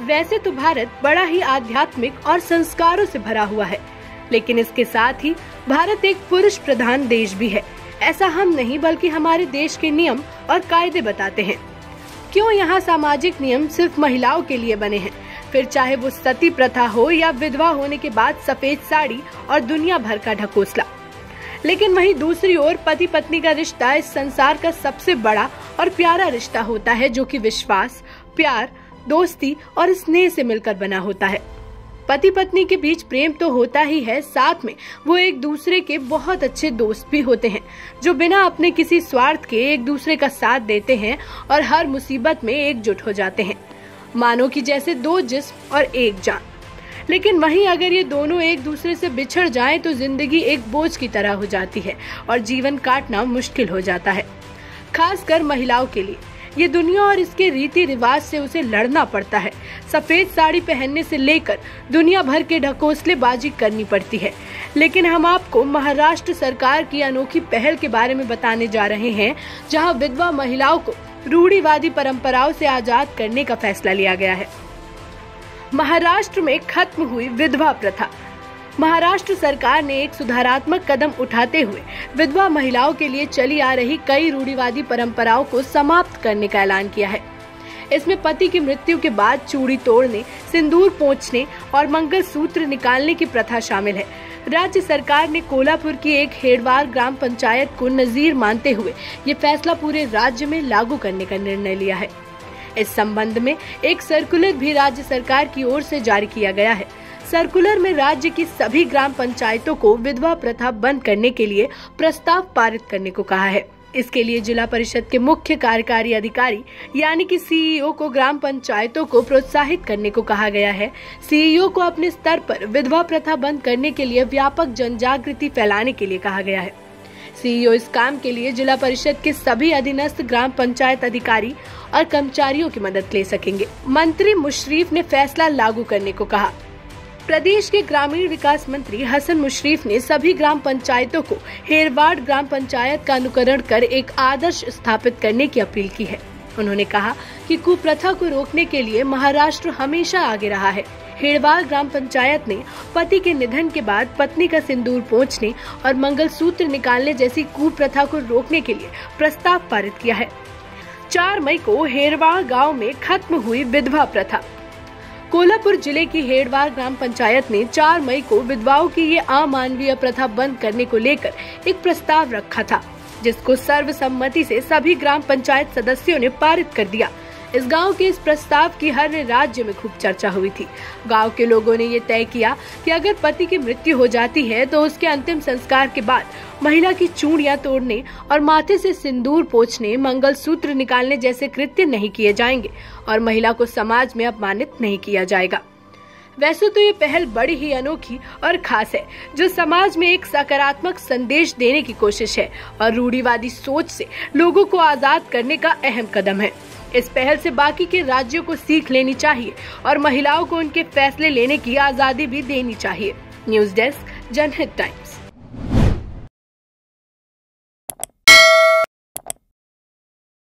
वैसे तो भारत बड़ा ही आध्यात्मिक और संस्कारों से भरा हुआ है, लेकिन इसके साथ ही भारत एक पुरुष प्रधान देश भी है। ऐसा हम नहीं बल्कि हमारे देश के नियम और कायदे बताते हैं। क्यों यहाँ सामाजिक नियम सिर्फ महिलाओं के लिए बने हैं, फिर चाहे वो सती प्रथा हो या विधवा होने के बाद सफेद साड़ी और दुनिया भर का ढकोसला। लेकिन वहीं दूसरी ओर पति पत्नी का रिश्ता इस संसार का सबसे बड़ा और प्यारा रिश्ता होता है, जो कि विश्वास, प्यार, दोस्ती और स्नेह से मिलकर बना होता है। पति पत्नी के बीच प्रेम तो होता ही है, साथ में वो एक दूसरे के बहुत अच्छे दोस्त भी होते हैं, जो बिना अपने किसी स्वार्थ के एक दूसरे का साथ देते हैं और हर मुसीबत में एकजुट हो जाते हैं, मानो कि जैसे दो जिस्म और एक जान। लेकिन वहीं अगर ये दोनों एक दूसरे से बिछड़ जाएं तो जिंदगी एक बोझ की तरह हो जाती है और जीवन काटना मुश्किल हो जाता है। खासकर महिलाओं के लिए ये दुनिया और इसके रीति रिवाज से उसे लड़ना पड़ता है। सफेद साड़ी पहनने से लेकर दुनिया भर के ढकोसलेबाजी करनी पड़ती है। लेकिन हम आपको महाराष्ट्र सरकार की अनोखी पहल के बारे में बताने जा रहे हैं, जहां विधवा महिलाओं को रूढ़िवादी परंपराओं से आजाद करने का फैसला लिया गया है। महाराष्ट्र में खत्म हुई विधवा प्रथा। महाराष्ट्र सरकार ने एक सुधारात्मक कदम उठाते हुए विधवा महिलाओं के लिए चली आ रही कई रूढ़िवादी परंपराओं को समाप्त करने का ऐलान किया है। इसमें पति की मृत्यु के बाद चूड़ी तोड़ने, सिंदूर पोंछने और मंगलसूत्र निकालने की प्रथा शामिल है। राज्य सरकार ने कोल्हापुर की एक हेड़वार ग्राम पंचायत को नजीर मानते हुए ये फैसला पूरे राज्य में लागू करने का निर्णय लिया है। इस संबंध में एक सर्कुलर भी राज्य सरकार की ओर से जारी किया गया है। सर्कुलर में राज्य की सभी ग्राम पंचायतों को विधवा प्रथा बंद करने के लिए प्रस्ताव पारित करने को कहा है। इसके लिए जिला परिषद के मुख्य कार्यकारी अधिकारी यानी कि सीईओ को ग्राम पंचायतों को प्रोत्साहित करने को कहा गया है। सीईओ को अपने स्तर पर विधवा प्रथा बंद करने के लिए व्यापक जनजागृति फैलाने के लिए कहा गया है। सीईओ इस काम के लिए जिला परिषद के सभी अधीनस्थ ग्राम पंचायत अधिकारी और कर्मचारियों की मदद ले सकेंगे। मंत्री मुशर्रफ ने फैसला लागू करने को कहा। प्रदेश के ग्रामीण विकास मंत्री हसन मुशर्रफ ने सभी ग्राम पंचायतों को हेड़वाड़ ग्राम पंचायत का अनुकरण कर एक आदर्श स्थापित करने की अपील की है। उन्होंने कहा कि कुप्रथा को रोकने के लिए महाराष्ट्र हमेशा आगे रहा है। हेड़वाड़ ग्राम पंचायत ने पति के निधन के बाद पत्नी का सिंदूर पोंछने और मंगलसूत्र निकालने जैसी कुप्रथा को रोकने के लिए प्रस्ताव पारित किया है। 4 मई को हेड़वाड़ गांव में खत्म हुई विधवा प्रथा। कोल्हापुर जिले की हेड़वाड़ ग्राम पंचायत ने 4 मई को विधवाओं की ये अमानवीय प्रथा बंद करने को लेकर एक प्रस्ताव रखा था, जिसको सर्वसम्मति से सभी ग्राम पंचायत सदस्यों ने पारित कर दिया। इस गांव के इस प्रस्ताव की हर राज्य में खूब चर्चा हुई थी। गांव के लोगों ने ये तय किया कि अगर पति की मृत्यु हो जाती है तो उसके अंतिम संस्कार के बाद महिला की चूड़ियां तोड़ने और माथे से सिंदूर पोंछने, मंगलसूत्र निकालने जैसे कृत्य नहीं किए जाएंगे और महिला को समाज में अपमानित नहीं किया जाएगा। वैसे तो ये पहल बड़ी ही अनोखी और खास है, जो समाज में एक सकारात्मक संदेश देने की कोशिश है और रूढ़िवादी सोच से लोगों को आजाद करने का अहम कदम है। इस पहल से बाकी के राज्यों को सीख लेनी चाहिए और महिलाओं को उनके फैसले लेने की आजादी भी देनी चाहिए। न्यूज़ डेस्क, जनहित टाइम्स।